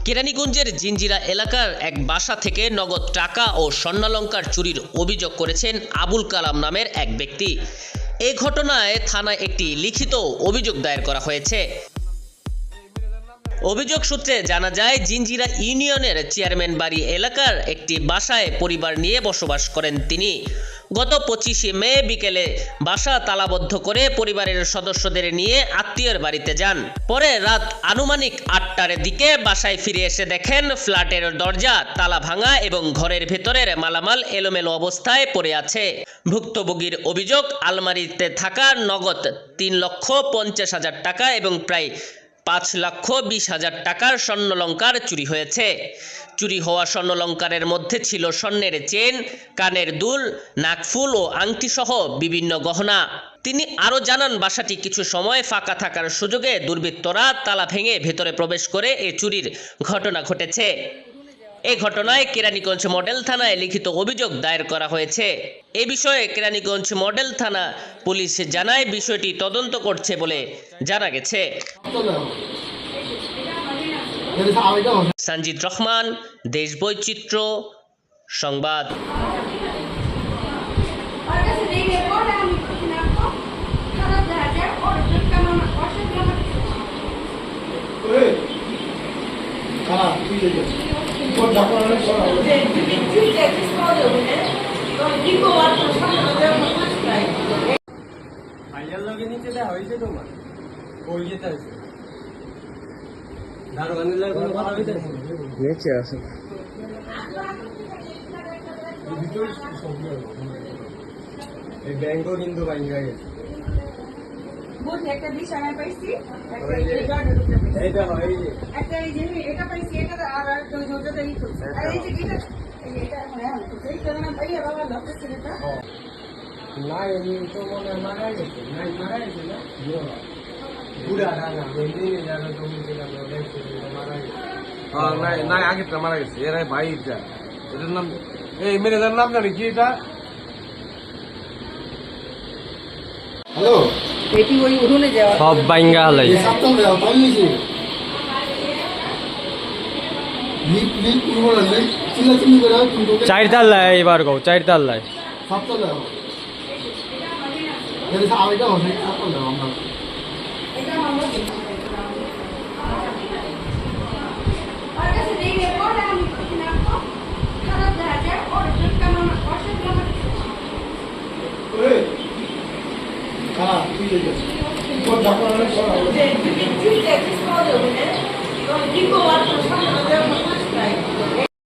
কেরানীগঞ্জের জিঞ্জিরা এলাকার এক বাসা থেকে নগদ টাকা ও স্বর্ণালংকার চুরির অভিযোগ করেছেন আবুল কালাম নামের এক ব্যক্তি। এ ঘটনায় থানায় একটি লিখিত অভিযোগ দায়ের করা হয়েছে। অভিযোগ সূত্রে জানা যায়, জিঞ্জিরা ইউনিয়নের চেয়ারম্যান বাড়ি এলাকার একটি বাসায় পরিবার নিয়ে বসবাস করেন তিনি। গত 25শে মে বিকেলে বাসা তালাবদ্ধ করে পরিবারের সদস্যদের নিয়ে আত্মীয়ের বাড়িতে যান। পরে রাত আনুমানিক 8টার দিকে বাসায় ফিরে এসে দেখেন ফ্ল্যাটের দরজা তালা ভাঙা এবং ঘরের ভেতরের মালামাল এলোমেলো অবস্থায় পড়ে আছে। ভুক্তভোগীর অভিযোগ, আলমারিতে থাকা নগদ 3,50,000 টাকা এবং প্রায় 5,20,000 টাকার স্বর্ণালংকার চুরি হয়েছে। চুরি হওয়া স্বর্ণালংকারের মধ্যে ছিল স্বর্ণের চেন, কানের দুল, নাকফুল ও আংটি সহ বিভিন্ন গহনা। তিনি আরও জানান, বাসাটি কিছু সময় ফাঁকা থাকার সুযোগে দুর্বৃত্তরা তালা ভেঙে ভেতরে প্রবেশ করে এ চুরির ঘটনা ঘটেছে। এই ঘটনায় কেরানীগঞ্জ মডেল থানায় লিখিত অভিযোগ দায়ের করা হয়েছে। এ বিষয়ে কেরানীগঞ্জ মডেল থানা পুলিশ জানায়, বিষয়টি তদন্ত করছে বলে জানা গেছে। সঞ্জিত রহমান, দেশ বৈচিত্র্য সংবাদ। ব্যাংকও কিন্তু ভাঙ্গা গেছে। একটা বিছানায় পাইছি, এইটা হয় এই যে একটা এই যে এটা পাইছি, এটা আর একটা ওই জোড়াটা এই করছে, আর এই যে এটা হ্যাঁ এইটা না পাইয়া বাবা লক্ষ্য এটা না এমনি তো মনে হয় মারা গেছে। নাই মারা গেছে না বুড়া ডানা বেঁধে যাবে তুমি যেটা দেখছো মারা গেছে। হ্যাঁ নাই নাই আগেরটা মারা গেছে। এর ভাই এটা এটার নাম এই ম্যানেজার নাম জানি কি এটা। হ্যালো এটি ওই উড়নে যাওয়া সব বাইঙ্গা হালাই এই সপ্তাহ দাও তাই নিছি লিপ পুরো লিপ চিল্লাচিল্লি করে কিন্তু 4 তাল্লায় এবার গো 4 তাল্লায় সপ্তাহ দাও এর আইটা হবে সপ্তাহ দাও আমরা এটা আমরা আর কাছে নেই রে পড়া আমি না তো খারাপ দেখা যায় ওর কারণ অসুবিধা ওরে খালা তুই যাই কোন ডাক্তার সরা যে ঠিক ঠিক ঠিক করে দেবে না তো কি করব